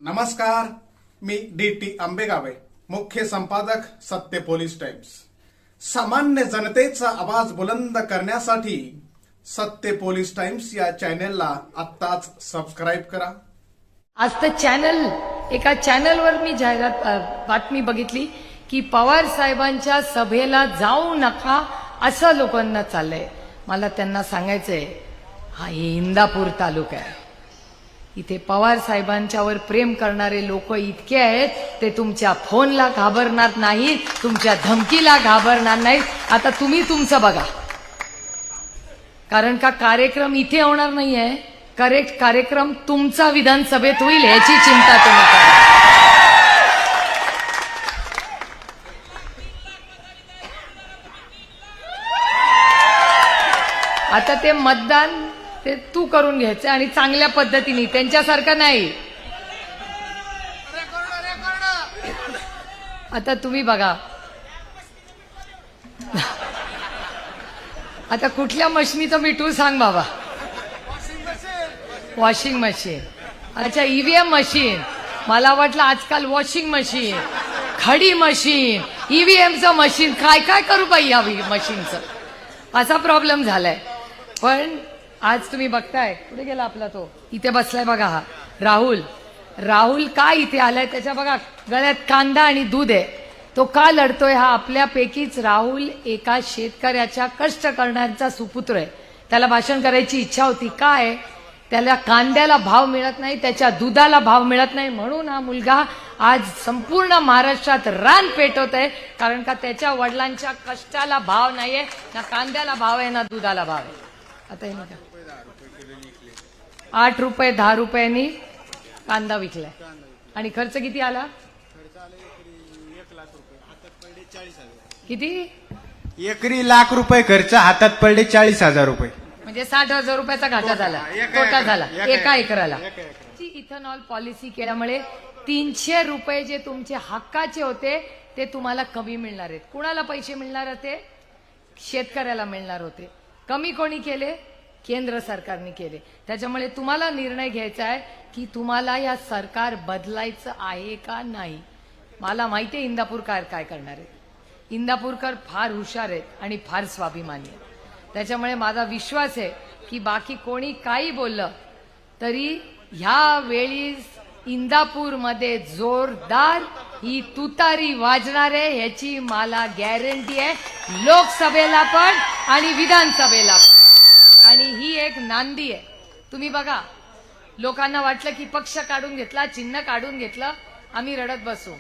नमस्कार, मी डी.टी. आंबेगावे, मुख्य संपादक सत्य पोलीस टाइम्स. सामान्य जनतेचा आवाज बुलंद करण्यासाठी सत्य पोलीस टाइम्स या चॅनेलला आत्ताच सबस्क्राईब करा. आज तर एका चॅनलवर मी बातमी बघितली की पवार साहेबांच्या सभेला जाऊ नका असं लोकांना चाललंय. मला त्यांना सांगायचंय, हा इंदापूर तालुका आहे. इथे पवार साहेबांच्यावर प्रेम करणारे लोक इतके आहेत, ते तुमच्या फोनला घाबरणार नाहीत, तुमच्या धमकीला घाबरणार नाहीत. आता तुम्ही तुमचं बघा, कारण का कार्यक्रम इथे होणार नाहीये. करेक्ट कार्यक्रम तुमचा विधानसभेत होईल, याची चिंता तुम्ही करा. आता ते मतदान ते तू करून घ्यायचं आणि चांगल्या पद्धतीने, त्यांच्यासारखं नाही. आता तुम्ही बघा, आता कुठल्या मशीनीचं मिठू सांग बाबा. Washing machine. अच्छा, ईव्हीएम मशीन. मला वाटलं आजकाल वॉशिंग मशीन, खडी मशीन, ईव्हीएमचं मशीन, काय काय करू बाई या मशीनचं, असा प्रॉब्लेम झालाय. पण आज तुम्ही बघताय, कुठे गेला आपला तो, इथे बसलाय बघा, हा राहुल का इथे आलाय, त्याच्या बघा गळ्यात कांदा आणि दूध आहे. तो का लढतोय, हा आपल्यापैकीच राहुल एका शेतकऱ्याच्या कष्ट करण्याचा सुपुत्र आहे. त्याला भाषण करायची इच्छा होती. काय, त्याला कांद्याला भाव मिळत नाही, त्याच्या दुधाला भाव मिळत नाही, म्हणून हा मुलगा आज संपूर्ण महाराष्ट्रात रान पेटवत आहे. कारण का त्याच्या वडिलांच्या कष्टाला भाव नाहीये, ना कांद्याला भाव आहे, ना दुधाला भाव आहे. आता हे नका, 8 रुपये 10 रुपयांनी कांदा विकलाय. आणि खर्च किती आला, किती, एकरी ₹1,00,000 खर्च, हातात पडले 40,000 रुपये. म्हणजे 60,000 रुपयाचा घाटा झाला, तोटा झाला एका एकराला. इथेनॉल पॉलिसी केल्यामुळे 300 रुपये जे तुमचे हक्काचे होते ते तुम्हाला कमी मिळणार आहेत. कुणाला पैसे मिळणार होते, शेतकऱ्याला मिळणार होते. कमी कोणी केले, केंद्र सरकारने केले. त्याच्यामुळे तुम्हाला निर्णय घ्यायचा आहे की तुम्हाला या सरकार बदलायचं आहे का नाही. मला माहिती आहे इंदापूरकर काय करणार आहे. इंदापूरकर फार हुशार आहेत आणि फार स्वाभिमानी आहेत. त्याच्यामुळे माझा विश्वास आहे की बाकी कोणी काही बोललं तरी ह्या वेळी इंदापूरमध्ये जोरदार ही तुतारी वाजणार आहे, ह्याची मला गॅरंटी आहे. लोकसभेला पण आणि विधानसभेला पण. आणि ही एक नांदी आहे. तुम्ही बघा, लोकांना वाटलं की पक्ष काढून घेतला, चिन्ह काढून घेतलं, आम्ही रडत बसू.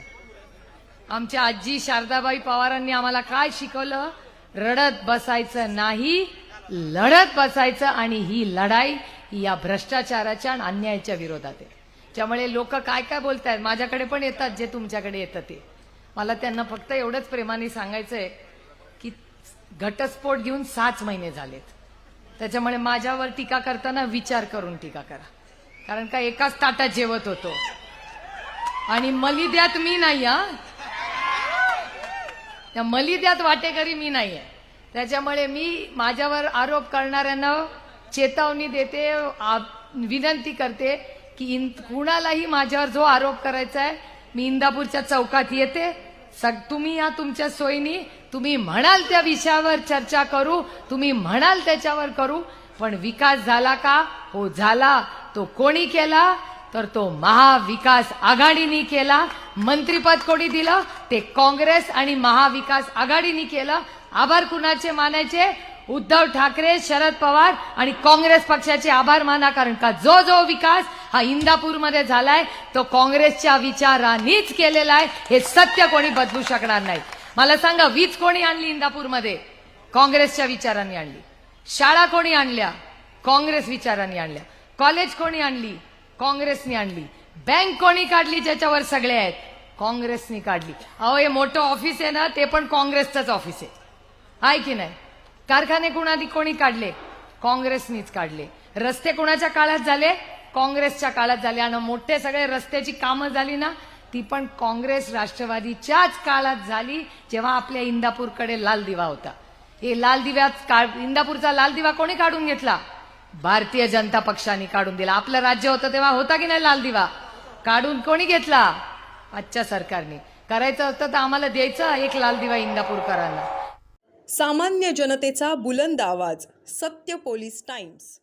आमच्या आजी शारदाबाई पवारांनी आम्हाला काय शिकवलं, रडत बसायचं नाही, लढत बसायचं. आणि ही लढाई या भ्रष्टाचाराच्या आणि अन्यायाच्या विरोधात आहे. त्यामुळे लोक काय काय बोलतायत, माझ्याकडे पण येतात जे तुमच्याकडे येतं ते. मला त्यांना फक्त एवढंच प्रेमाने सांगायचंय की घटस्फोट घेऊन 6 महिने झालेत. त्याच्यामुळे माझ्यावर टीका करताना विचार करून टीका करा. कारण का एकाच ताटात जेवत होतो आणि मलिद्यात मी नाही, हा त्या मलिद्यात वाटेकरी मी नाहीये. त्याच्यामुळे मी माझ्यावर आरोप करणाऱ्यांना चेतावणी देते, विनंती करते की कुणालाही माझ्यावर जो आरोप करायचा आहे, मी इंदापूरच्या चौकात येते. तुम्ही या तुमच्या सोयीनी, तुम्ही म्हणाल त्या विषयावर चर्चा करू, तुम्ही म्हणाल त्याच्यावर करू. पण विकास झाला का, हो झाला. तो कोणी केला, तर तो महाविकास आघाडीने केला. मंत्रिपद कोणी दिलं, ते काँग्रेस आणि महाविकास आघाडीने केलं. आभार कुणाचे मानायचे, उद्धव ठाकरे, शरद पवार आणि काँग्रेस पक्षाचे आभार माना. कारण का जो विकास हा इंदापूरमध्ये झालाय तो काँग्रेसच्या विचारांनीच केलेला आहे. हे सत्य कोणी बदलू शकणार नाही. मला सांगा, वीज कोणी आणली इंदापूरमध्ये, काँग्रेसच्या विचारांनी आणली. शाळा कोणी आणल्या, काँग्रेस विचारांनी आणल्या. कॉलेज कोणी आणली, काँग्रेसनी आणली. बँक कोणी काढली, ज्याच्यावर सगळे आहेत, काँग्रेसनी काढली. अहो, हे मोठं ऑफिस आहे ना, ते पण काँग्रेसचंच ऑफिस आहे की नाही. कारखाने कोणी काढले, काँग्रेसनीच काढले. रस्ते कोणाच्या काळात झाले, काँग्रेसच्या काळात झाले. आणि मोठे सगळे रस्त्याची कामं झाली ना, ती पण काँग्रेस राष्ट्रवादीच्याच काळात झाली, जेव्हा आपल्या इंदापूरकडे लाल दिवा होता. हे लाल दिव्यात इंदापूरचा लाल दिवा कोणी काढून घेतला, भारतीय जनता पक्षाने काढून दिला. आपलं राज्य होतं तेव्हा होता की नाही लाल दिवा, काढून कोणी घेतला? आजच्या सरकारने. करायचं असतं तर आम्हाला द्यायचं एक लाल दिवा इंदापूरकरांना. सामान्य जनतेचा बुलंद आवाज, सत्य पोलीस टाइम्स.